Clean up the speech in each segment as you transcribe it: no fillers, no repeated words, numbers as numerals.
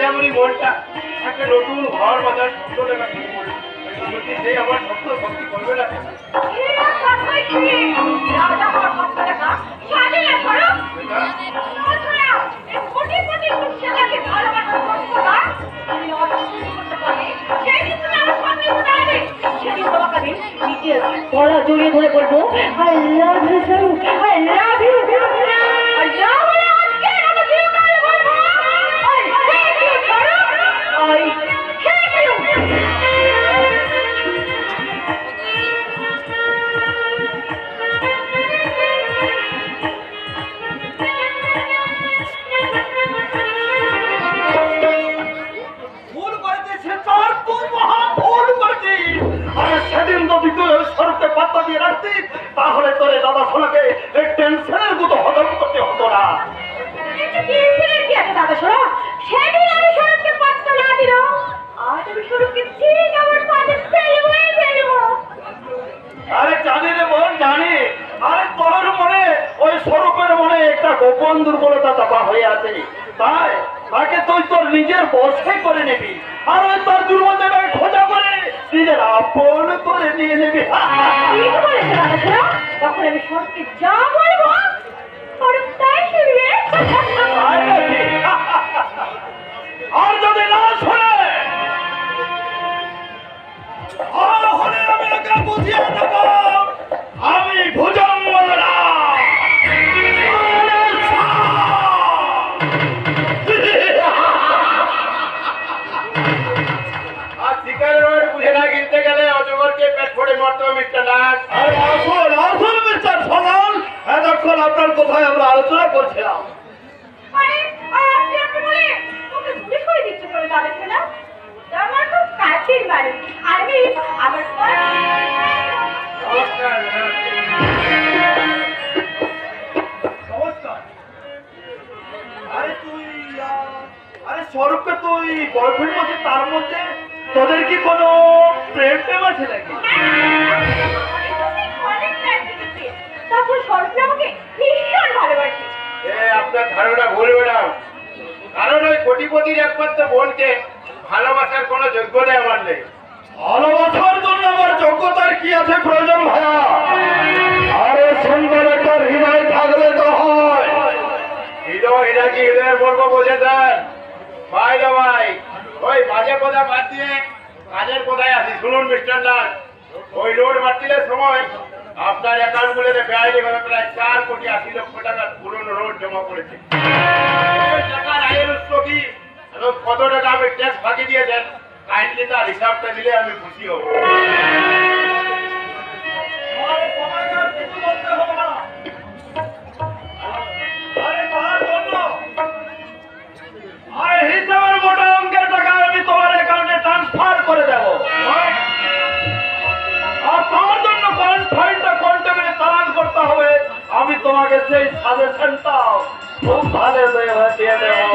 রাজামণি মনটা একটা নতুন ঘর বাঁধার স্বপ্ন দেখা শুরু করলো। সেই আমার স্বপ্ন ভক্তি করবে না। জড়িয়ে ধরে বলবো I love you so, I love you, তাহলে তোরে দাদা শোনাকে এই টেনশনের মতো হজম করতে হতো না। দাদা শোনো সেদিন আমি স্বরূপকে পাত্র না দিল আজ আমি স্বরূপকে ঠিক আমার পাশে ফেলবো। আরে জানি রে বোন জানি। আরে তোর মনে ওই স্বরূপের মনে একটা গোপন দুর্বলতা চাপা হয়ে আছে, তাই তাকে তুই তোর নিজের বশে করে নিবি আর ওই তোর দুর্বল জায়গায় খোঁজা করে নিজের আপন করে নিয়ে নিবি। ঠিক বলেছে দাদা শোনো, তখন আমি স্বরূপকে যা বলবো স্বরূপ তাই শুনবে। আর যদি না শোনে তাহলে আমি ওকে বুঝিয়ে দেব আমি ভুজঙ্গরা। আর শিকারের বুঝে না গিলতে গেলে অজগরকে পেট ফোড়ে মরতে হবে মিস্টার নাথ। আসল আসল মিস্টার সলাল, এতক্ষণ আপনার কোথায় আমরা আলোচনা করছিলাম। আরে আপনি বলে ওকে পুলিশ করে দিচ্ছে করে দাদা শোনা আমার খুব কাছের বাড়ি আমি আমার নমস্কার। আরে তুই আরে স্বরূপকে তুই বয়ফ্রেন্ড আছে, তার মধ্যে তোদের কি কোনো প্রেম টেম আছে নাকি? তারপর স্বরূপ আমাকে ভীষণ ভালোবাসে। আপনার ধারণা ভুল ম্যাডাম, কারণ ওই কোটিপতির একমাত্র বোনকে ভালোবাসার কোনো যোগ্যতা আমার নেই। ভালোবাসার জন্য আমার যোগ্যতার কি আছে প্রয়োজন ভাইয়া? আরে সুন্দর একটা হৃদয় থাকলে তো হয়। হৃদয় নাকি হৃদয়ের মর্ম বোঝে দেন ভাই রে ভাই। ওই বাজে কথা বাদ দিয়ে কাজের কোথায় আসি শুনুন মিস্টার নাথ। ওই লোড বাতিলের সময় আপনার অ্যাকাউন্ট গুলোতে বেআইনি ভাবে প্রায় 4 কোটি 80 লক্ষ টাকার পুরনো নোট জমা পড়েছে। এই টাকার আয়ের উৎস কি এবং কত টাকা আপনি ট্যাক্স ফাঁকি দিয়েছেন কাইন্ডলি তার হিসাবটা দিলে আমি খুশি হব। হিসাবের মোটা অঙ্কের টাকা আমি তোমার অ্যাকাউন্টে ট্রান্সফার করে দেব। আর তার জন্য ফাইলটা কন্টেবিলে চালান করতে হবে। আমি তোমাকে সেই সাজেশনটা খুব ভালো দিয়ে দেবো।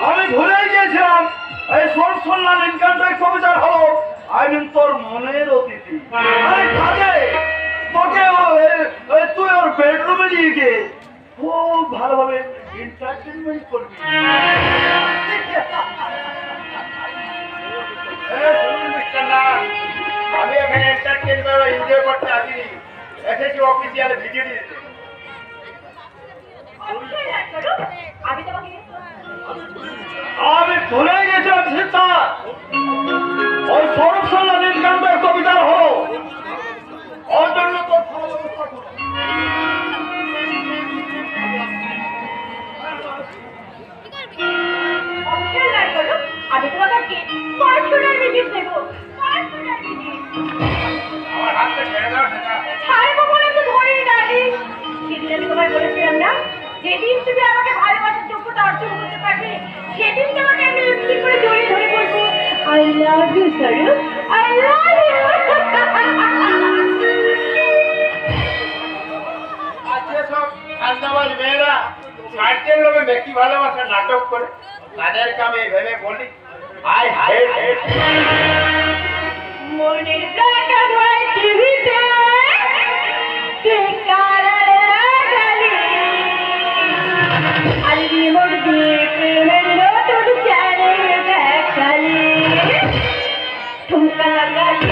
আমি ভুলে গিয়েছিলাম এই সরসল্লাল ইনকাম ট্যাক্স অফিসার হলো তোর মনের অতিথি। আরে কাজে তোকে তুই ওর বেডরুমে নিয়ে গিয়ে খুব ভালোভাবে এন্টারটেনমেন্ট করবি। আমি এখানে এন্টারটেনমেন্ট এনজয় করতে আসিনি, এসেছি অফিসিয়াল ভিডিও দিতে। আমি ভুলে গেছিলাম সীতা ওই স্বরূপ সল্লাল ইনকাম ট্যাক্স অফিসার হলো ওর জন্য তোর ভালো ব্যবস্থা করো। আমি তোমাকে পার্সোনাল ভিজিট দেবো। আমার হাতটা ছেড়ে দাও সেটা। ছাড়বো বলে তো ধরেই দাঁড়ি। সেদিন আমি তোমায় বলেছিলাম না যেদিন তুমি আমাকে ভালোবাসার যোগ্যতা অর্জন করতে পারবে সেদিন তোমাকে আমি লিপস্টিক করে জড়িয়ে ধরে বলবো I love you স্বরূপ, I love you। আজকে সব আন্দাবাজ মেয়েরা সাইকেল লোকে ব্যক্তি ভালোবাসার নাটক করে তাদেরকে আমি ভেবে বলি I hate it. মনের ব্ল্যাক হোয়াইট টিভিতে তুই কালার লাগালি আর রিমোট দিয়ে প্রেমের নতুন চ্যানেল দেখালি ঠুমকা লাগালি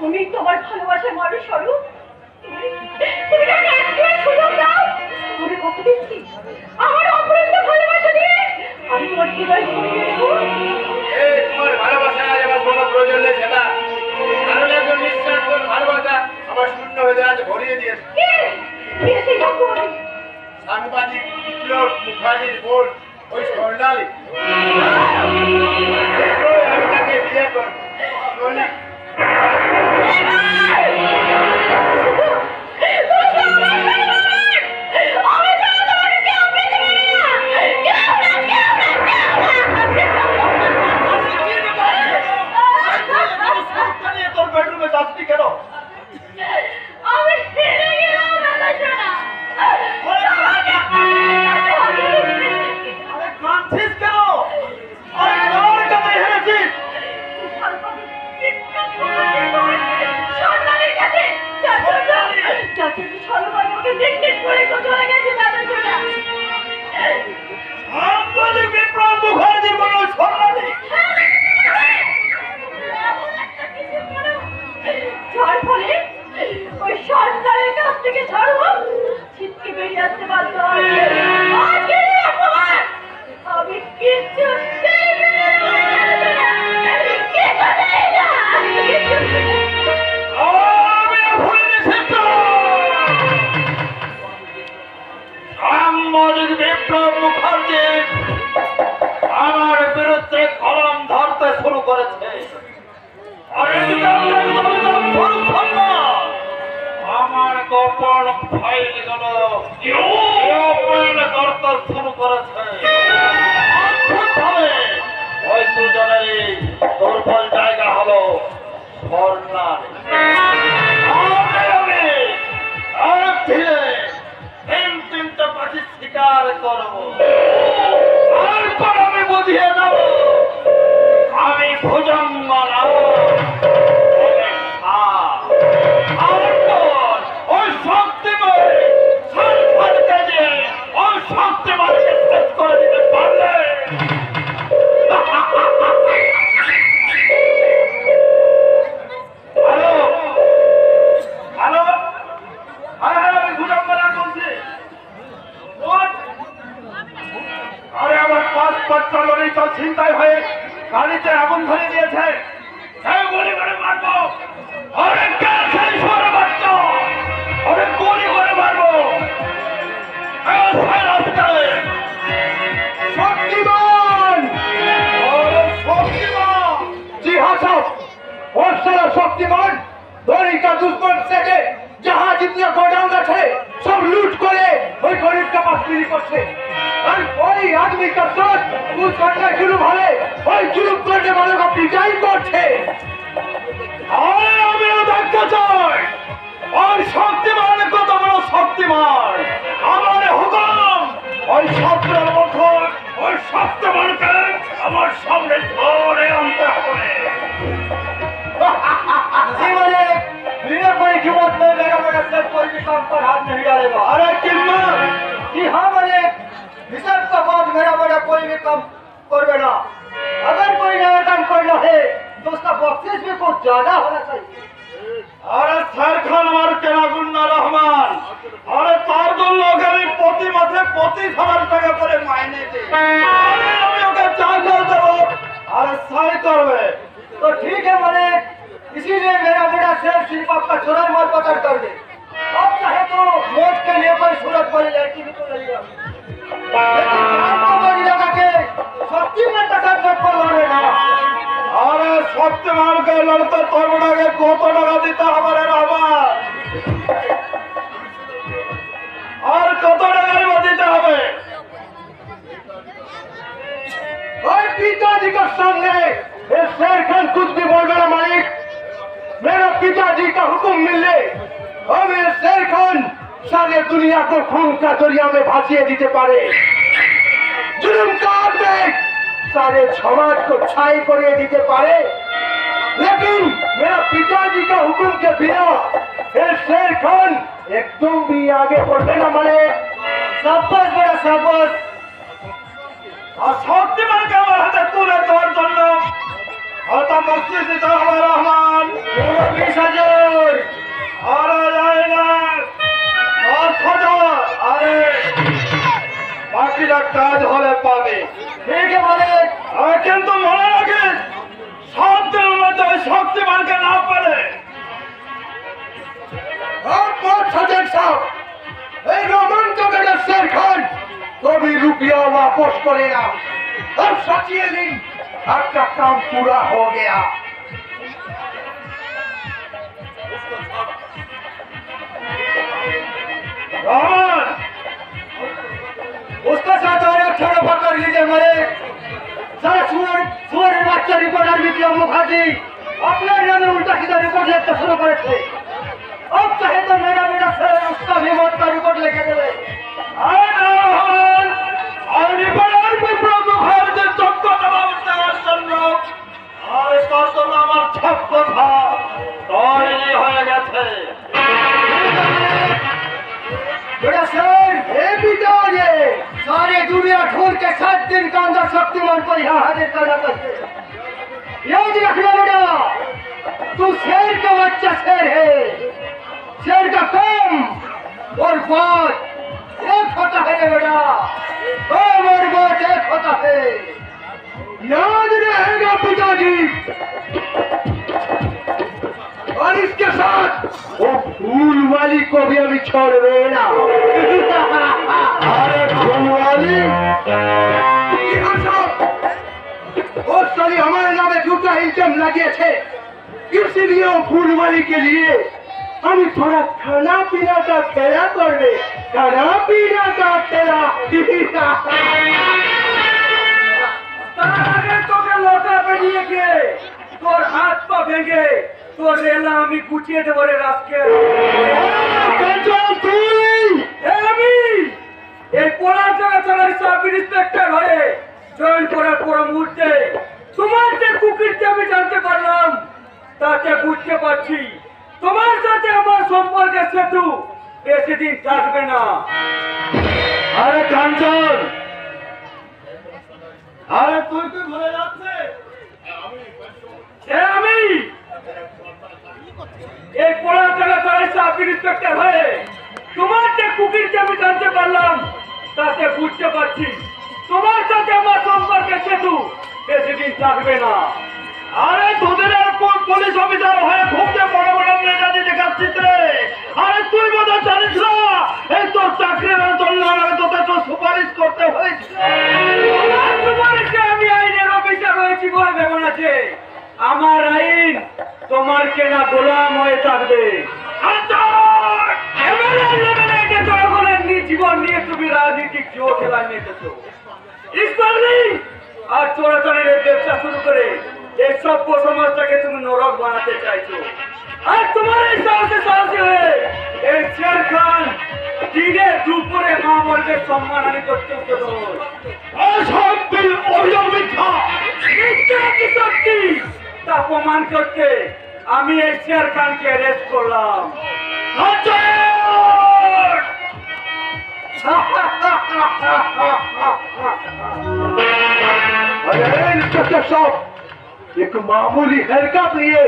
তুমি তোমার ভালোবাসার মানুষ হলো তুমি তাকে একটু সুযোগ দাও তুমি কত দিচ্ছি আমার অপরন্ত ভালোবাসা দিয়ে আমি তোমার হৃদয় ভরিয়ে দেবো তোমার ভালোবাসা আমার কোনো প্রয়োজন নেই সেটা কারণ একজন নিঃশ্বাস ভালোবাসা আমার শূন্য হয়ে যায় ভরিয়ে দিয়েছে কে সেই ভগবান সাংবাদিক বিপ্লব মুখার্জির বোন ওই স্বর্ণালী আমি তাকে বিয়ে করবো তোর বেডরুমে যাচ্ছি কেন? আমি হেরে গেলাম দাদা সোনা আরে কাঁদছিস কেন? আরে কার কাছে হেরেছিস? সরকারের কাছে চাচা সর্বকে দেখতে করে চলে গেছে দাদা সোনা সাংবাদিক বিপ্লব মুখার্জির বোন ওই স্বর্ণালী ঝড় ফলে ওই সরকারের কাছ থেকে ঝড়ো ছিটকে বেরিয়ে আসতে বাধ্য হয় আমি কিচ্ছু সাংবাদিক বিপ্লব মুখার্জি আমার বিরুদ্ধে কলম ধরতে শুরু করেছে। আমার গোপন ফাইলগুলো ওপেন করতে শুরু করেছে। অদ্ভুতভাবে ওই দুজনেরই দুর্বল জায়গা হলো স্বর্ণালী। তিনটা পাখি শিকার করবো তারপর আমি বুঝিয়ে দেব আমি ভুজঙ্গ না ওই শক্তিময় সংসারকে যে ওই শক্তিময়কে শেষ করে দিতে পারলে হ্যালো হ্যালো হ্যাঁ হ্যাঁ আমি ভুজঙ্গ না বলছি। আরে আমার পাসপোর্ট চালনি তো ছিনতাই হয়ে গাড়িতে আগুন ধরে দিয়েছে। গুলি করে মারবো। অনেক বাচ্চা অনেক গুলি করে মারবো। শক্তিমান শক্তিমান জি হ্যাঁ সব और सारा शक्तिमान धोनी का दुश्मन से जहां जितने गोडाउन थे सब लूट करे वही गरीब का पास मिली करते और कोई आदमी का साथ उस करने जुलूम हले वही जुलूम करने वालों का पिटाई करते। अरे हमें देखते चाই শক্তিমান, আমার হুকুম ওই শব্দের মতন ওই শক্তিমানকে আমার সামনে ধরে আনতে হবে। জীবনে बिना कोई कीमत में मेरा बेटा सर कोई भी काम पर हाथ नहीं डालेगा। अरे कीमत जी हाँ मालिक, हिसाब का बाद मेरा बेटा कोई भी काम करवेगा। अगर कोई नया काम करना है तो उसका बख्शिश भी कुछ ज्यादा होना चाहिए। अरे सर खान আমার কেনাগুন্না রহমান, আরে তার জন্য ওকে আমি প্রতি মাসে 25,000 টাকা করে মাইনে দিই। আরে আমি ওকে চা করে দেবো, আরে সাই করবে। तो ठीक है मालिक, इसीलिए मेरा बेटा सिर्फ सिर्फ आपका चुराई माल पकड़ कर दे। अब चाहे तो वोट के लिए कोई सूरत वाली लड़की भी तो नहीं है, लेकिन आपको बड़ी लगा के शक्ति में टक्कर मत को लड़ेगा। আরে শক্তিমানকে লড়তে তোর বেটাকে কত টাকা দিতে হবে রে রহমান? আর কত টাকার দিতে হবে? और पिताजी के सामने ये शेर खान कुछ भी बोल रहा मालिक, मेरा पिताजी का हुक्म मिले और ये शेर खान सारे दुनिया को खून का दरिया में भासिए दीते पारे, जुल्म का आग सारे समाज को छाई करिए दीते पारे, लेकिन मेरा पिताजी का हुक्म के बिना ये शेर खान एकदम भी आगे बढ़े ना मालिक। शाबाश बड़ा शाबाश। আর শক্তিমানকে আমার হাতে তুলে দেওয়ার জন্য হয়তো মুক্তি দিতে হবে রহমান। 20,000। আরে যাই না 10,000, আরে বাকিটা কাজ হলে পাবে। ठीक है मालिक। আর কিন্তু মনে রাখিস 7 দিনের মধ্যে ওই শক্তিমানকে না পেলে और बहुत सजग साहब, ए रोमन का बेटा शेर खान तो भी रुपया वापस करेगा। अब सोचिए नहीं, आपका काम पूरा हो गया। রহমান उसका साथ और एक छोड़ा पकड़ लीजिए मालिक। सारा सुअर सुअर बच्चा रिपोर्टर विक्रम मुखर्जी अपने नाम में उल्टा सीधा रिपोर्ट लिखना शुरू करे थे। अब चाहे तो मेरा बेटा शेर उसका भी मौत का रिपोर्ट लिखे देवे। আরে না রহমান, আর রিপোর্টার বিপ্লব মুখার্জির যোগ্য জবাব দেওয়ার জন্য আরে তোর জন্য আমার সব কথা তৈরি হয়ে গেছে। बेटा शेर, ये पिताजी सारी दुनिया ढूंढ के 7 दिन के अंदर शक्तिमान को यहाँ हाजिर करना चाहिए। याद रखना बेटा, तू शेर का बच्चा शेर है। शेर का काम और बात एक होता है रे बेटा, काम और बात एक होता है, याद रहेगा पिताजी। और इसके साथ वो फूल वाली को भी अभी छोड़ देना। আরে ফুলওয়ালি और साली हमारे नाम में झूठा इल्जाम लगे थे, इसीलिए वो फूल वाली के लिए हम थोड़ा खाना पीना का तेरा कर दे, खाना पीना का तेरा। তোকে লোটা বেরিয়ে গিয়ে তোর হাত পা ভেঙে তোর রেলা আমি গুছিয়ে দেবো রে রাজকে। আমি এই পোড়ার জায়গা চালার সাব ইন্সপেক্টর হয়ে জয়েন করার পর মুহূর্তে তোমার যে কুকিরকে আমি জানতে পারলাম, তাতে বুঝতে পারছি তোমার সাথে আমার সম্পর্কের সেতু বেশি দিন থাকবে না। আরে কাঞ্চন, আরে তুই কি ভুলে যাচ্ছে আমি এই পোড়ার জায়গা চালার সাব ইন্সপেক্টর হয়ে তোমার যে কুকিরকে আমি জানতে পারলাম, তাতে বুঝতে পারছি তোমার সাথে আমার সম্পর্কের সেতু বেশি দিন থাকবে না। আরে তোদের পুলিশ অফিসার হয়ে ঘুরতে বড় বড় মেজাজি দেখাচ্ছিস রে। আরে তুই বোধহয় জানিস না এই তোর চাকরির জন্য আমাকে তোদের তো সুপারিশ করতে হয়েছে। আমার সুপারিশে আমি আইনের অফিসার হয়েছি বলে ভেবে আছে, আমার আইন তোমার কেনা গোলাম হয়ে থাকবে। জীবন নিয়ে তুমি রাজনীতিক জো খেলা নিয়েছো, আর চোরাচারের ব্যবসা শুরু করে এই সভ্য সমাজটাকে তুমি নরক বানাতে চাইছো। আর তোমার এই সাহসী হয়ে এশিয়ার খান দিনে দুপুরে মা বলবে সম্মানহানি করতে সত্যি তা প্রমাণ করতে আমি এশিয়ার খানকে অ্যারেস্ট করলাম। अरे इंस्पेक्टर साहब, एक मामूली हरकत लिए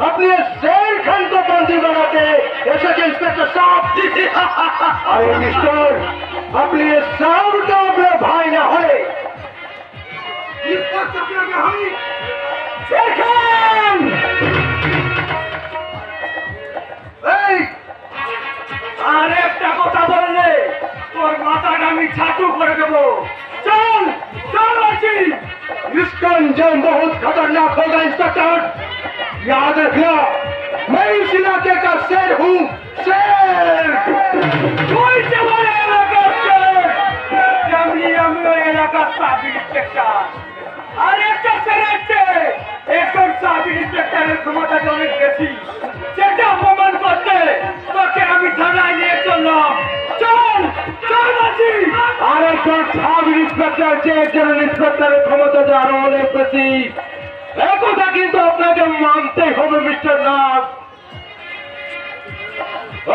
अपने शेर खान को बंदी बनाते हैं ऐसा कि इंस्पेक्टर साहब अरे मिस्टर अपने साहब तो अपने भाई ना है शेर खान আর একটা কথা বললে তোর মাথাটা আমি ছাতু করে দেবো। চল চল আছি। इसका अंजाम बहुत खतरनाक होगा इंस्पेक्टर, याद रखना मैं इस इलाके का शेर हूँ, शेर। তুই যেমন এলাকার শের, তেমনি আমিও এলাকার সাব ইন্সপেক্টর। আর একটা শের আছে, একজন সাব ইন্সপেক্টরের ক্ষমতা অনেক বেশি, সেটা প্রমাণ করতে তোকে আমি থানায় নিয়ে চললাম। চল চল আছি। আর একজন সাব ইন্সপেক্টর যে একজন ইন্সপেক্টরের ক্ষমতা যে আরো অনেক বেশি, একথা কিন্তু আপনাকে মানতে হবে মিস্টার নাগ।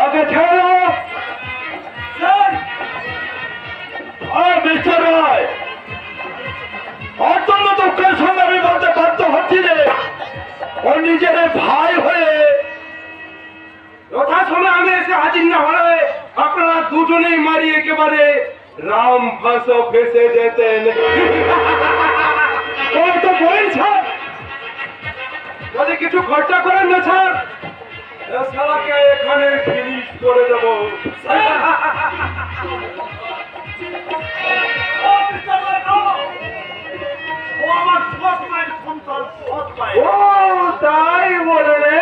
ওকে ছেড়ো। চল। আর মিস্টার রায়, অত্যন্ত দুঃখের সঙ্গে আমি বলতে বাধ্য হচ্ছি যে ও নিজের ভাই হয়ে যথাসময়ে আমি এসে হাজির না হলে আপনারা দুজনেই মারি একেবারে রাম বংশ ফেসে যেতেন। ওই তো বলছে যদি কিছু খরচা করেন না স্যার, এ শালাকে এখানে ফিনিশ করে দেবো। ও আমার সৎ মায়ের সন্তান, সৎ মায়ের। ও তাই বলে রে,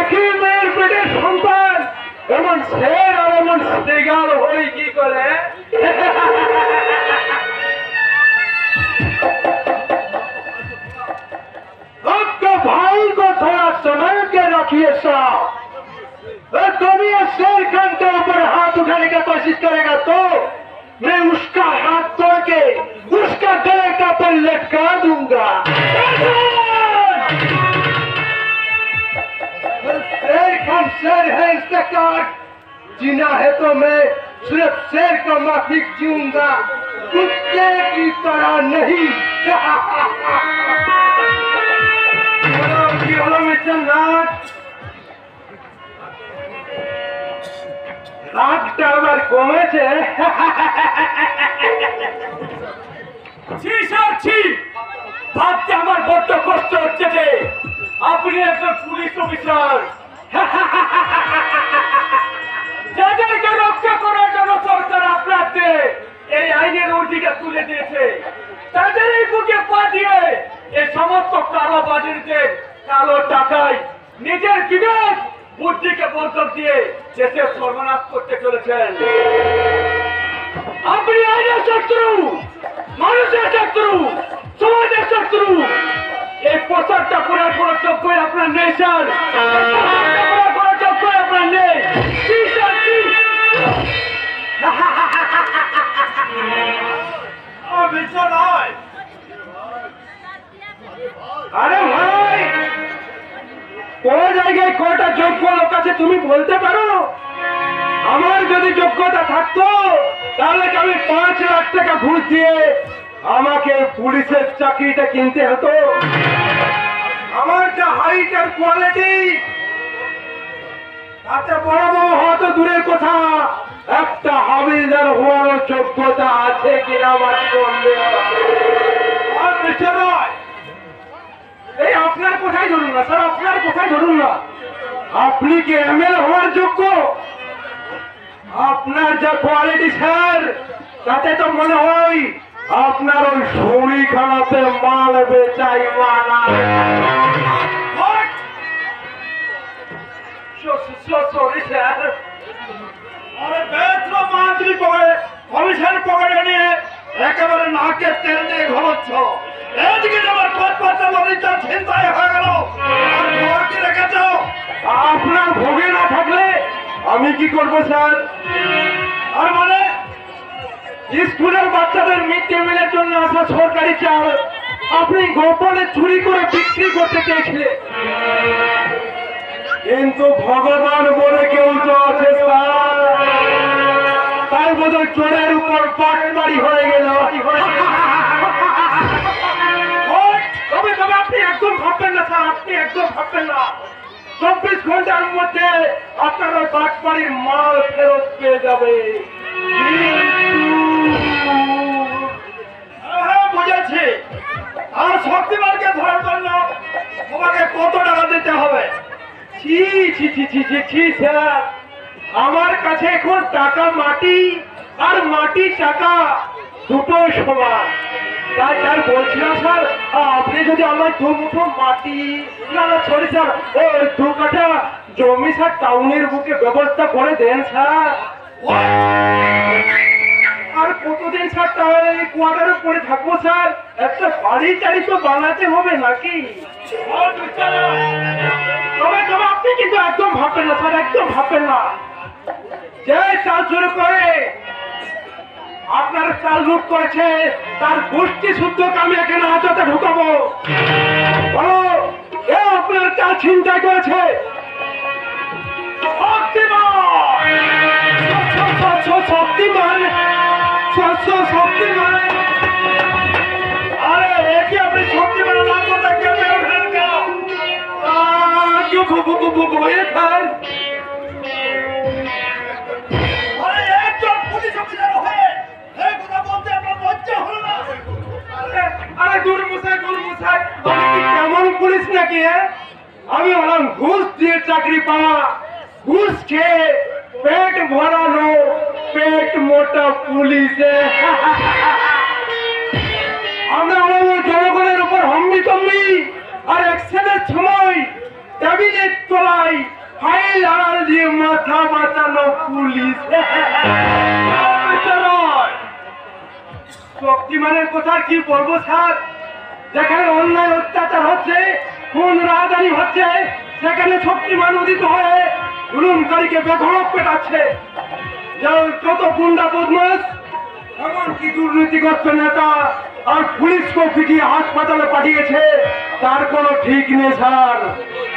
একই মেয়ের পেটের সন্তান এমন শের আর এমন শ্রীগাল হই কি করে? आपके भाई को थोड़ा समय के रखिए साहब, अगर कभी ये शेर खान के ऊपर हाथ उठाने की कोशिश करेगा तो मैं उसका हाथ तोड़ के उसका गले का पर लटका दूंगा। शेर खान शेर है इंस्पेक्टर, जीना है तो मैं सिर्फ शेर का माफिक जीऊंगा, कुत्ते की तरह नहीं। কি হলো মিস্টার নাথ? রাগটা আবার কমেছে। ছি স্যার ছি, ভাবতে আমার বড্ড কষ্ট হচ্ছে যে আপনি একজন পুলিশ অফিসার, যাদেরকে রক্ষা করার জন্য সরকার আপনাকে এই আইনের অধিকার তুলে দিয়েছে, তাদেরই বুকে পা দিয়ে এই সমস্ত কালো বাজারিদের কালো টাকায় নিজের বিবেক বুদ্ধিকে বন্ধক দিয়ে দেশের সর্বনাশ করতে চলেছেন। আপনি আইনের শত্রু, মানুষের শত্রু, সমাজের শত্রু। এই পোশাকটা পরার কোনো যোগ্যই আপনার নেই স্যার, কোনো যোগ্যই আপনার নেই। কি স্যার কি? আরে ভাই, কোন জায়গায় কটা যোগ্য লোক আছে তুমি বলতে পারো? আমার যদি যোগ্যতা থাকতো তাহলে কি আমি 5 লাখ টাকা ঘুষ দিয়ে আমাকে পুলিশের চাকরিটা কিনতে হতো? আমার যা হাইট আর কোয়ালিটি, তাতে বড় বড় হওয়া তো দূরের কথা, একটা হাবিলদার হওয়ার যোগ্যতা আছে কিনা আমার সন্দেহ। আর মিস্টার রায়, এই আপনার কোথায় ধরুন না স্যার, আপনার কোথায় ধরুন না, আপনি কি এমএলএ হওয়ার যোগ্য? আপনার যা কোয়ালিটি স্যার, তাতে তো মনে হয় আপনার ওই শরীর খানাতে মাল বেচাই মানা। সরি স্যার, আরে বেত্র মান্ত্রী পড়ে কমিশন পকেটে নিয়ে একেবারে নাকের তেল দিয়ে ঘোরাচ্ছ। এদিকে আমার পথ পাতা বাড়িটা ছিনতাই হয়ে গেল, আর ঘর কি রেখেছ? আপনার ভোগে না থাকলে আমি কি করব স্যার? আর মানে স্কুলের বাচ্চাদের মিড ডে মিলের জন্য আসা সরকারি চাল আপনি গোপনে চুরি করে বিক্রি করতে চেয়েছিলেন, কিন্তু ভগবান বলে কেউ তো আছে স্যার, তাই বোধহয় চোরের উপর পাটবাড়ি হয়ে গেল। তবে তবে আপনি একদম ভাববেন না স্যার, আপনি একদম ভাববেন না, 24 ঘন্টার মধ্যে আপনার ওই পাটবাড়ির মাল ফেরত পেয়ে যাবে। হ্যাঁ বুঝেছি। আর শক্তিমানকে ধরার জন্য তোমাকে কত টাকা দিতে হবে? ছি ছি ছি ছি ছি ছি স্যার, আমার কাছে এখন টাকা মাটি আর মাটি টাকা দুটো সমান। তাই তাই বলছিলাম স্যার, আপনি যদি আমার 2 মুঠো মাটি, না না সরি স্যার, ও 2 কাঠা জমি স্যার টাউনের বুকে ব্যবস্থা করে দেন স্যার। আর কতদিন স্যার তাহলে কোয়ার্টারে পড়ে থাকবো স্যার? একটা বাড়ি টাড়ি তো বানাতে হবে নাকি? তবে তবে আপনি কিন্তু একদম ভাববেন না স্যার, একদম ভাববেন না। যে চাল চুরি করে আপনার চাল লুট করেছে তার গোষ্ঠী শুদ্ধকে আমি এখানে হাতে ঢুকাবো। বলো কে আপনার চাল ছিনতাই করেছে? শক্তিমান, শক্তিমান। আরে একে আপনি শক্তিমান নাম কথা কেন উঠলেন কেন? ভয়ে খান। কেমন পুলিশ নাকি? আমি হলাম ঘুষ দিয়ে চাকরি পাওয়া, ঘুষ খেয়ে পেট ভরানো পেট মোটা পুলিশ। আমরা হলাম জনগণের উপর হম্বি তম্বি, আর অ্যাকশনের সময় টেবিলের তলায় ফাইল আড়াল দিয়ে মাথা বাঁচানো পুলিশ। শক্তিমানের কথা কি বলবো স্যার? যেখানে অন্যায় অত্যাচার হচ্ছে, খুন রাজধানী হচ্ছে, সেখানে শক্তিমান উদিত হয়ে জুলুমকারীকে বেধড়ক পেটাচ্ছে। কত গুন্ডা বদমাশ, এমনকি দুর্নীতিগ্রস্ত নেতা আর পুলিশকে পিটিয়ে হাসপাতালে পাঠিয়েছে, তার কোনো ঠিক নেই স্যার।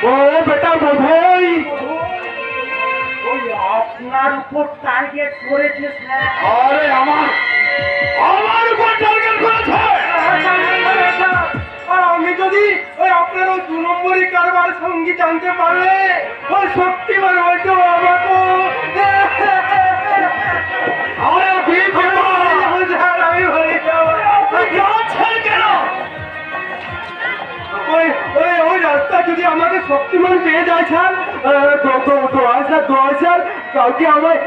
ও বেটা বোধহয় ওই আপনার উপর টার্গেট করেছে স্যার। আরে আমার উপর টার্গেট করেছে? আমি যদি ওই আপনার ওই 2 নম্বরই কারবার সঙ্গী জানতে পারলে ওই শক্তিমান হয়তো আমাকে আমি ভরে যাবো। ওই রাস্তা যদি আমাকে শক্তিমান পেয়ে যায় স্যার, স্যার কাউকে আমায়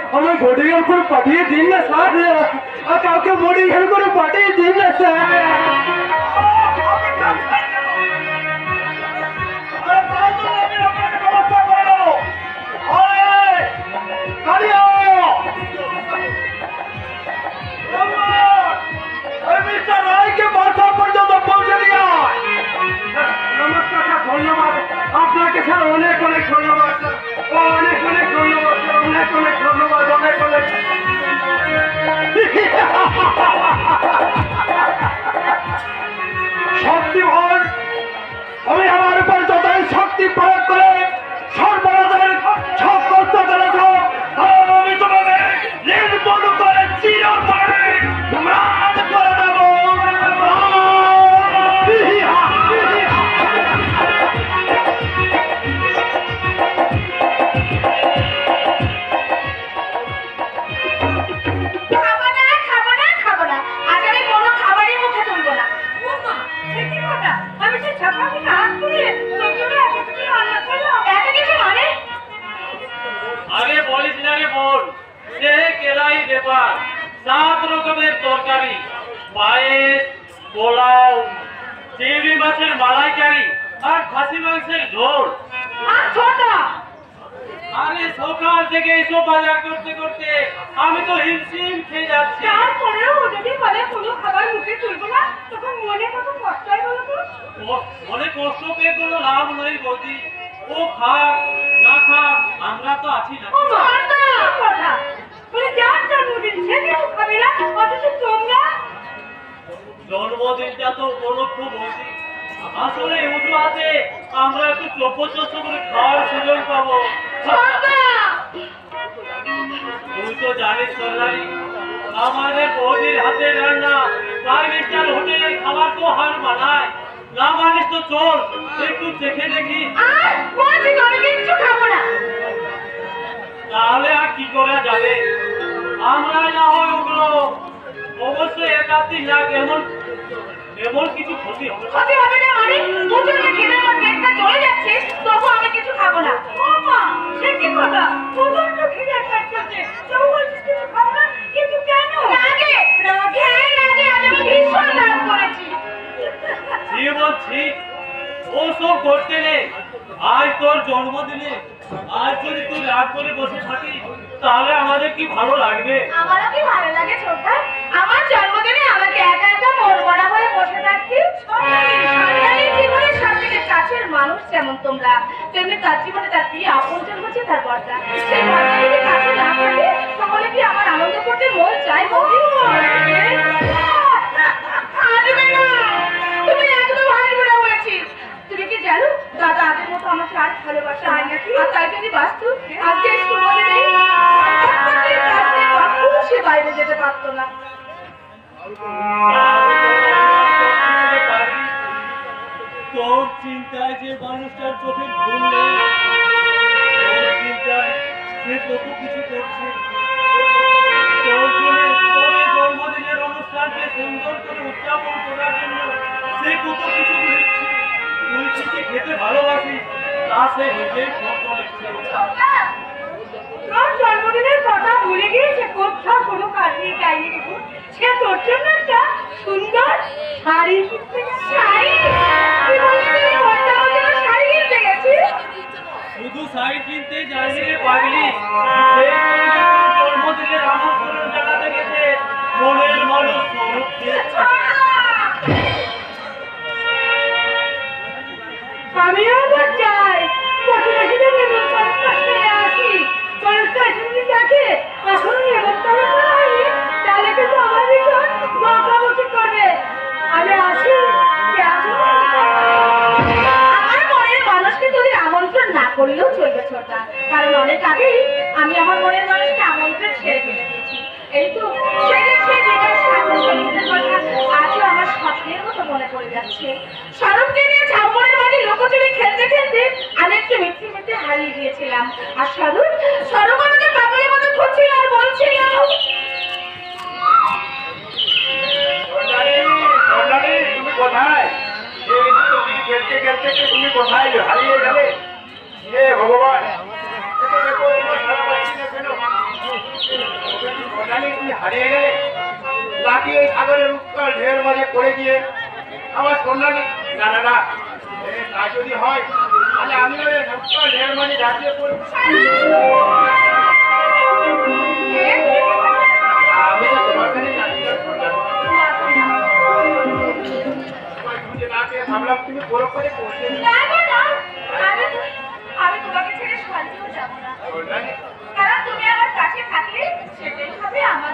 বোর্ডিং করে পাঠিয়ে দিন না স্যার, কাউকে বোর্ডিং করে পাঠিয়ে দিন না স্যার। ধন্যবাদ আপনাকে স্যার, অনেক অনেক ধন্যবাদ স্যার, অনেক অনেক ধন্যবাদ স্যার, অনেক অনেক ধন্যবাদ, অনেক অনেক। শক্তিমান, আমি আমার উপর যতই শক্তি প্রয়োগ করে সর্বনাশের সব কষ্ট চালাচ্ছ, আমি তোমাকে নির্মূল করে চিরতরে ম্লান করে দেবো। আরে বলিস না রে বোন, সে কেলাই ব্যাপার, 7 রকমের তরকারি, পায়েস, পোলাও, চিংড়ি মাছের মালাইকারি আর খাসি মাংসের ঝোল। আরে সকাল থেকে এসব বাজার করতে করতে আমি তো হিমশিম খেয়ে যাচ্ছি। তারপরেও যদি বলে কোনো খাবার মুখে তুলবো না, তখন মনে কত কষ্ট হয় বলো তো? অনেক কষ্ট পেয়ে কোনো লাভ নেই বৌদি। ও খাক না খাক আমরা তো আছি না। ও মাতা কথা তুমি যার জন্মদিন সে কিছু খাবে না অথচ তোমরা জন্মদিনটা তো উপলক্ষ বৌদি। আসলে উজু আছে আমরা একটু চোপচস্ত করে খাওয়ার সুযোগ পাবো। তুই তো জানিস সরকারি আমাদের বৌদির হাতের রান্না 5 স্টার হোটেলের খাবার তো হার মানায় না। মানিস তো চল একটু দেখে দেখি। আর বলছি আমি কিচ্ছু খাবো না। তাহলে আর কি করা যাবে? আমরা না হয় ওগুলো অবশ্যই একাধিক লাখ এমন কিছু ক্ষতি হবে। ক্ষতি হবে না মানে দুজনে খেলে আমার পেটটা চলে যাচ্ছে তবু আমি কিছু খাবো না। ও মা সে কি কথা তোমার তো খেলে পাচ্ছে তবু বলছিস কিছু খাবো না কিন্তু কেন? রাগে রাগে রাগে আমি ভীষণ রাগ করেছি। কি বলছি ওসব করতে নেই। আজ তোর জন্মদিনে আজ যদি তুই রাগ করে বসে থাকিস তাহলে আমাদের কি ভালো লাগবে? আমারও কি ভালো লাগে ছোট্টা আমার জন্মদিনে আমাকে একা একা মরমরা হয়ে বসে থাকছিস। সরকারি জীবনের সবথেকে কাছের মানুষ যেমন তোমরা তেমনি তার জীবনে তার প্রিয় আপনজন হচ্ছে তার বর্তা। সেই বর্তা যদি কাছে না থাকে তাহলে কি আমার আনন্দ করতে মন চায়? তুমি একদম হারিয়ে বলেছিস। তুমি কি জানো দাদা আগের মতো আমাকে আর ভালোবাসা হয় নাকি? আর তাই যদি বাস্তু আজকে স্কুল নেই সে বাইরে যেতে পারতো না। তোর চিন্তায় যে মানুষটার চোখে ভুল নেই, তোর চিন্তায় সে কত কিছু করছে। তোর জন্য তোর এই জন্মদিনের অনুষ্ঠানকে সুন্দর করে উদযাপন করার জন্য সে কত কিছু লিখছে। তুই কি খেতে ভালোবাসিস তা সে নিজেই ফটো লিখছে। তোর জন্মদিনের কথা ভুলে গিয়েছে কোথাও কোনো কাজে যায়নি দেখো সে তোর জন্য একটা সুন্দর শাড়ি কিনতে গেছে। শাড়ি কি বলছিস? শাড়ি কিনতে গেছিস? শুধু শাড়ি কিনতে যায়নি রে পাগলি, সেই সঙ্গে তোর জন্মদিনের আমন্ত্রণ জানাতে গেছে মনের মানুষ স্বরূপ দিয়েছে। আমিও তো চাই প্রতিবেশীদের নিমন্ত্রণ করতে আসি। তোর কাছে দেখে এখন নিমন্ত্রণ হয়নি তাহলে কিন্তু আমার ভীষণ বকাবকি করবে। আমি আসি আমার মনের মানুষকে যদি আমন্ত্রণ না করলেও চলবে ছোটা, কারণ অনেক আগেই আমি আমার মনের মানুষকে আমন্ত্রণ ছেড়ে ফেলে দিয়েছি। এই তো সেদিন সেই দিনের সঙ্গীতের কথা আজও আমার স্বপ্নের মতো মনে পড়ে যাচ্ছে। সরবকে নিয়ে ঝামরের মাঝে লোকচুরি খেলতে খেলতে আমি একটু মিথ্যে হারিয়ে গিয়েছিলাম। আর সরব আমাকে পাগলের মতো খুঁজছিল আর বলছিল তুমি কোথায়? খেলতে খেলতে তুমি কোথায় হারিয়ে গেলে? হে ভগবান, তুমি হারিয়ে গেলে নাকি এই সাগরের উত্তাল ঢের মাঝে পড়ে গিয়ে আমার সন্ন্যাসী? না না না, তা যদি হয় তাহলে আমি ওই উত্তাল ঢের মাঝে ঝাঁপিয়ে পড়ব। আমি তো তোমার কাছে ভাবলাম তুমি বড় করে পড়তে। আমি তোমাকে ছেড়ে শান্তিও যাবো না, কারণ তুমি আমার কাছে থাকলে সেটাই হবে আমার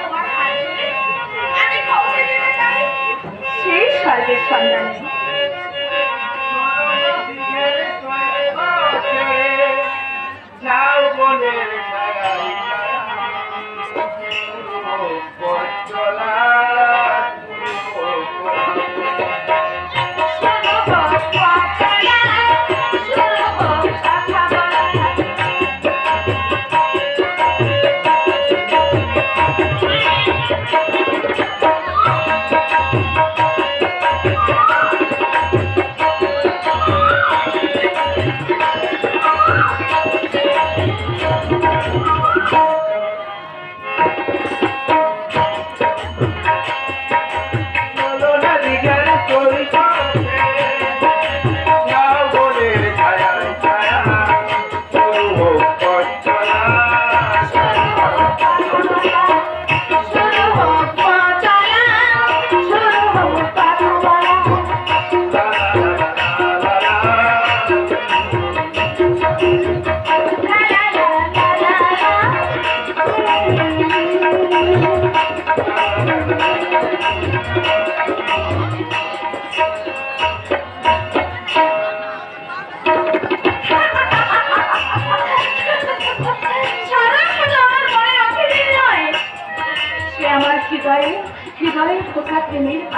তোমার হাত ধরে আমি পৌঁছে যেতে চাই সেই স্বর্গের সন্ধানে। যাও মনে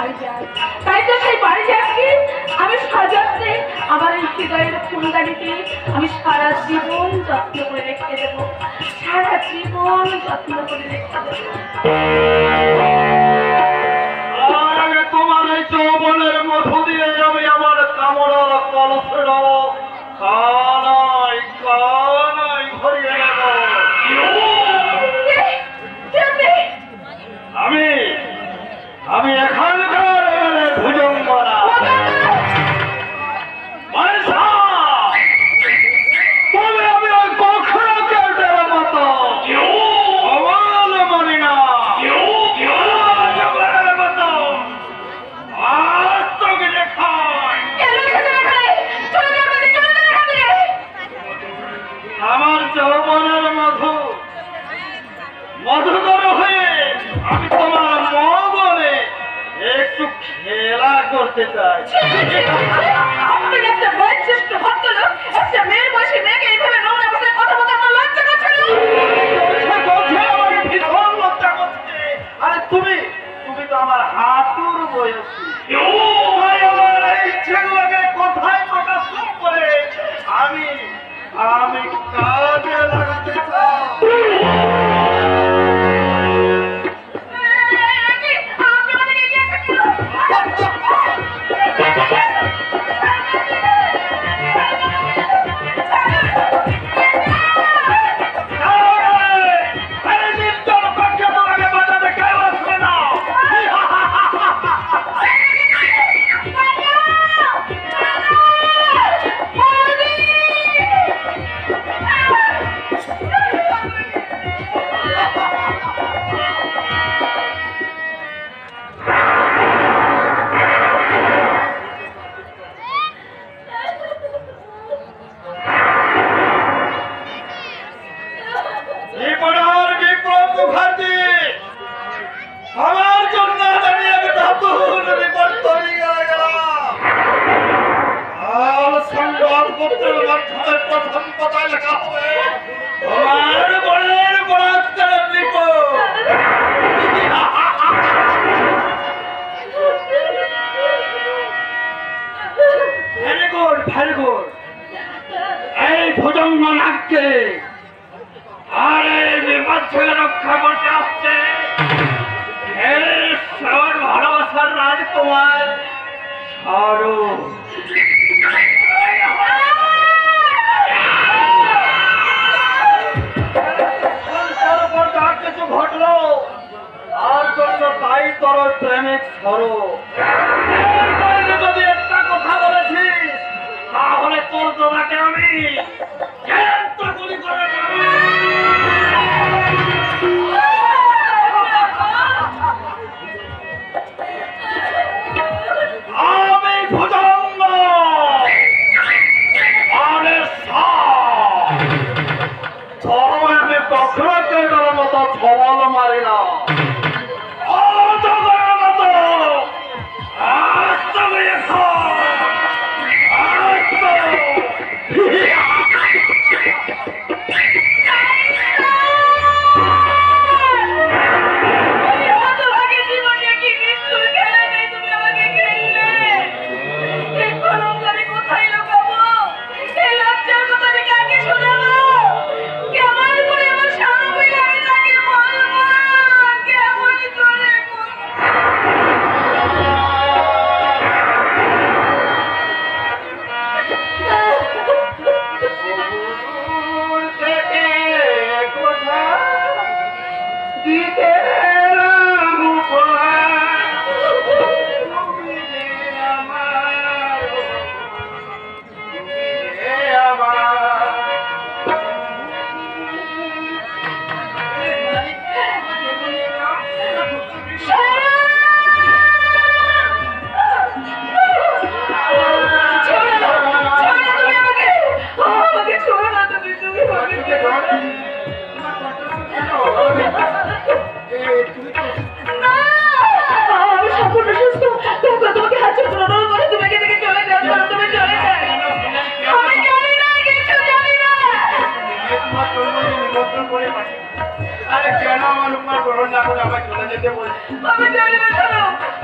আমি যাই। তাই তো সেই বাড়ি যাচ্ছি আমি সাজাতে আমার এই হৃদয়ের ফুলদানিতে আমি সারা জীবন যত্ন করে রেখে দেবো, সারা জীবন যত্ন করে রেখে দেবো। আর আগে তোমার এই যৌবনের মধ্য দিয়ে আমি আমার কামনার কলসের কানাই কানাই ভরিয়ে নেব। আমি এখানকার ভুজঙ্গনা তবে আমি ওই কখনো কেউটের মতো অমাল মানি না। জগরের মতো আজ তোকে দেখাই আমার যৌবনের মধুকর হয়ে আমি তোমার মনে একটু খেলা করতে চাই। আপনি একটা বয়োজ্যেষ্ঠ ভদ্রলোক একটা মেয়ের বয়সী মেয়েকে এইভাবে নোংরা ভাষায় কথা বলতে আপনার লজ্জা করছে না? আমার ভীষণ লজ্জা করছে। আরে তুমি তো আমার হাঁটুর বয়সী। তাই আমার এই ইচ্ছেগুলোকে কোথায় প্রকাশ করে আমি কাজে লাগাতে চাই। এই ভুজঙ্গনাথকে আর এই বিপদ থেকে রক্ষা করতে আসছে ভালোবাসার রাজকুমার আরো কিছু ঘটলো আর জন্য তাই তোর প্রেমিক সরো যদি একটা কথা বলেছিস তাহলে তোর তোমাকে আমি গুলি করে আমি ভুজঙ্গ আমি কখনো মতো ছবল মারি না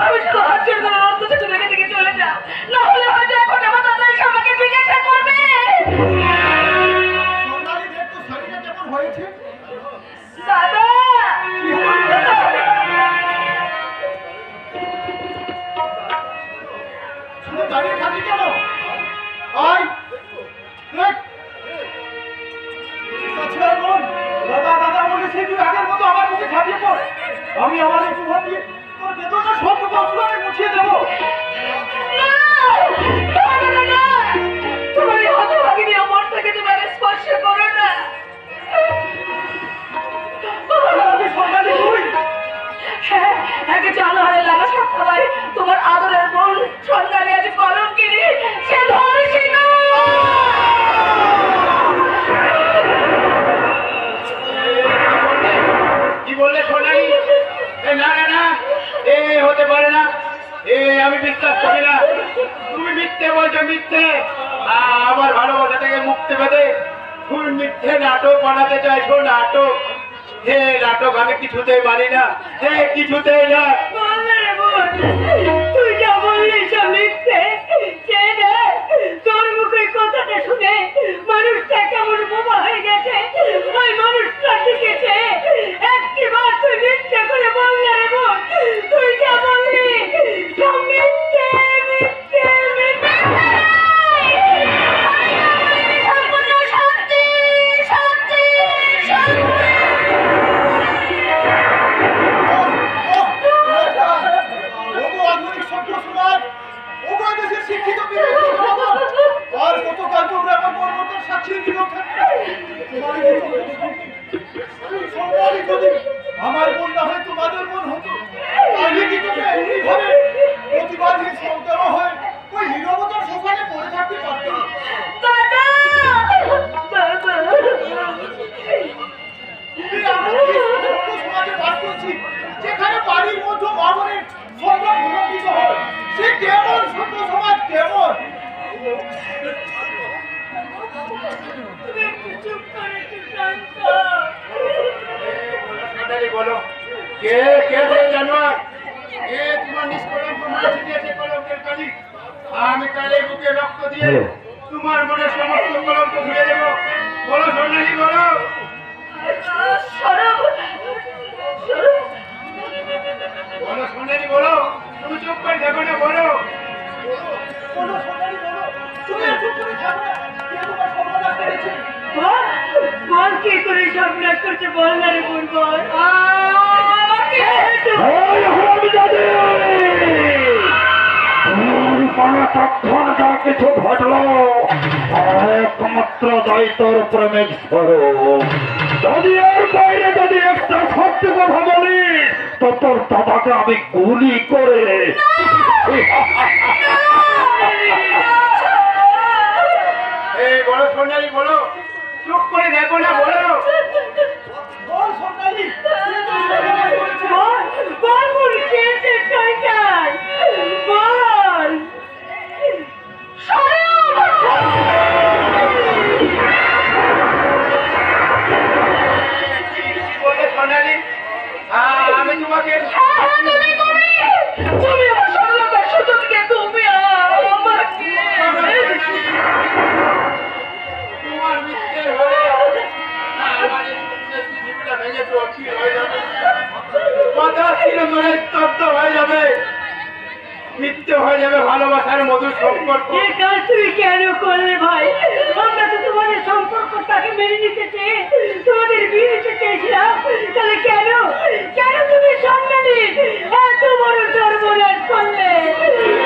আমি শুধু হাত ছেড়ে দেবো, অন্তত তুমি রেখে থেকে চলে যা, না হলে হয়তো এখন আমার দাদা এসে আমাকে জিজ্ঞাসা করবে। সোনালি দেখ তো শরীরটা কেমন হয়েছে? দাদা শুধু দাঁড়িয়ে থাকি কেন? আয় দেখ আচ্ছা বোন, দাদা দাদা বলেছে তুই আগের মতো আমার মুখে ঝাঁপিয়ে পড়। আমি আমার একটু ভাব দিয়ে তোর বেদনা সব কষ্ট আমি মুছিয়ে দেবো। তোমার এই হতভাগিনী আমার থেকে তোমার স্পর্শ করো না। সোনালি তুই হ্যাঁ, একে চালো হারে লাগা সব সবাই তোমার আদরের বোন সন্তানে আজ কলঙ্কিনী, সে ধর্ষী কি বললে সোনালি? না না না, এ হতে পারে না, আমি বিশ্বাস করি না। তুমি মিথ্যে বলছো, মিথ্যে। আমার ভালোবাসা থেকে মুক্তি পেতে তুমি মিথ্যে নাটক বানাতে চাইছো, নাটক। হে নাটক আমি কিছুতেই মানি না, হে কিছুতেই না। তুই যা বললি সব মিথ্যে। তোর মুখে কথাটা শুনে মানুষটা কেমন বোমা হয়ে গেছে, ওই মানুষটা টিকেছে। একটিবার তুই মিথ্যে করে বললে রে বোন, তুই যা বললি সব মিথ্যে মিথ্যে মিথ্যে। শান্তি শান্তি শান্তি। ওগো আধুনিক সভ্য সমাজ, ওগো দেশের শিক্ষিত বিবেচিত জনগণ, আর কতকাল তোমরা আমার পরিবর্তন সাক্ষী নীরব থাকবে? সোনালি যদি আমার বোন না হয় তোমাদের বোন হতো, তাহলে কি তোমরা এইভাবে প্রতিবাদী সন্তান হয়ে ওই নীরবতার সোফায় পড়ে থাকতে পারতে? দাদা আমরা কি সভ্য সমাজে বাস করছি, যেখানে বাড়ির মধ্যে মা বোনের সম্মান ভূমিত হয়? সে কেমন সভ্য সমাজ, কেমন? তুমি একটু চুপ করে একটু শান্ত। সোনালি বলো, কে কে সেই জানোয়ার? কে তোমার নিষ্কলঙ্ক মুখে ছিটিয়েছে কলঙ্কের কালি? আমি কালে বুকে রক্ত দিয়ে তোমার মনে সমস্ত কলঙ্ক ধুয়ে দেবো। বলো সোনালি, বলো। সরব সরব। বলো সোনালি, বলো। তুমি চুপ করে থাকো না, বলো। বলো সোনালি, বলো। তুমি এত করে থাকো না, কে তোমার সর্বনাশ করেছে? বল কি করে সর্বনাশ করছে, বল না রে বোন, বল। আমাকে একটু যা কিছু ঘটলো একমাত্র দায়িত্বর প্রেমিক স্বরূপ। যদি এর বাইরে যদি একটা সত্য কথা বলি তো তোর দাদাকে আমি গুলি করে এই বলো সোনালি, বলো। চুপ করে থাকো না, বলো। বল সোনালি, কে তোর সর্বনাশ করেছে? বল বল কে সে শয়তান, বল। কি বললে সোনালি? আমি তোমাকে তুমি আমার সরলতার সুযোগ দিয়ে তুমি আমাকে তোমার মিথ্যে হলে আমার এই পৃথিবীটা ভেঙে চলছি হয়ে যাবে, কথা ছিল মনে স্তব্ধ হয়ে যাবে, মিথ্যে হয়ে যাবে ভালোবাসার মধুর সম্পর্ক। এ কাজ তুমি কেন করলে ভাই? আমরা তো তোমাদের সম্পর্কটাকে মেনে নিতে চেয়ে তোমাদের বিয়ে দিতে চেয়েছিলাম, তাহলে কেন কেন তুমি সন্তানী এত বড় সর্বনাশ করলে?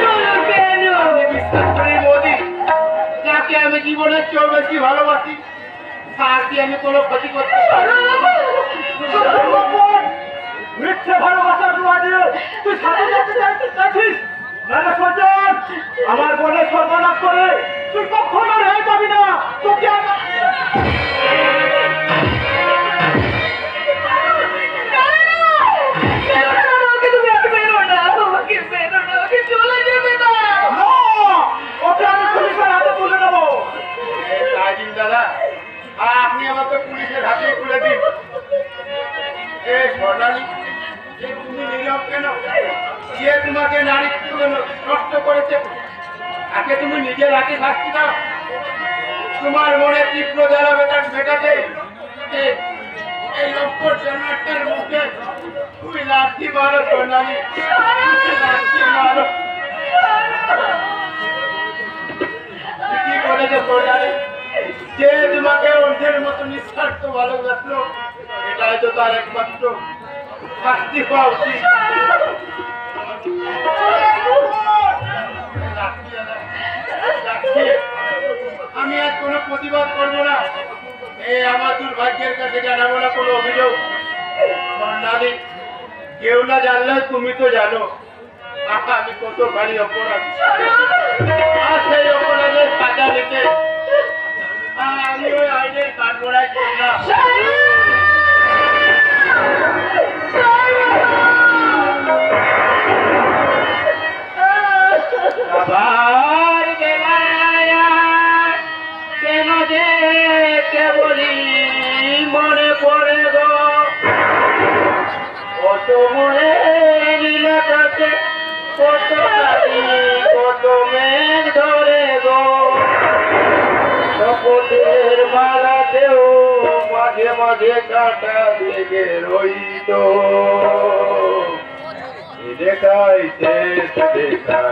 বলো কেন? বিশ্বাস করি মোদি, যাকে আমি জীবনের চেয়েও বেশি ভালোবাসি, তার দিয়ে আমি কোনো ক্ষতি করতে পারি না। মিথ্যে ভালোবাসার দোয়া দিয়ে তুই সাথে যেতে চাইছিস? না না সজ্জন, আমার বোনের সর্বনাশ করে তুই কখনো রেহাই পাবি না। তোকে ওকে আমি পুলিশের হাতে তুলে দেবো। রাজিম দাদা, আপনি আমাকে পুলিশের হাতে তুলে দিন। এ স্বর্ণালী, তুমি নীরব কেন? কে তোমাকে জন্য নষ্ট করেছে তাকে তুমি নিজের হাতে শাস্তি দাও। তোমার মনে তীব্র জ্বালা মেটাতে এই লক্ষ্যর জানোয়ারটার মুখে তুমি লাঠি মারো সোনালি, লাঠি মারো। কি বলেছে সোনালি, যে তোমাকে অন্যের মতো নিঃস্বার্থ ভালোবাসলো এটাই তো তার একমাত্র শাস্তি পাওয়া উচিত। আমি আজ কোনো প্রতিবাদ করবো না, এই আমার দুর্ভাগ্যের কাছে জানাবো না কোনো অভিযোগ। স্বর্ণালী, কেউ না জানলে তুমি তো জানো আমি কত ভারী অপরাধ, আর সেই অপরাধের সাজা নিতে আমি ওই আইনের কাঠগড়ায় করলাম। আবার বেলায় কেন যে কেবলি মনে পড়ে গো, কত মনে নিলে কাছে কত কাটি কত মেঘ ধরে গো, শপথের মালাতেও মাঝে মাঝে কাটা লেগে রইল, দেখাইতে দেখা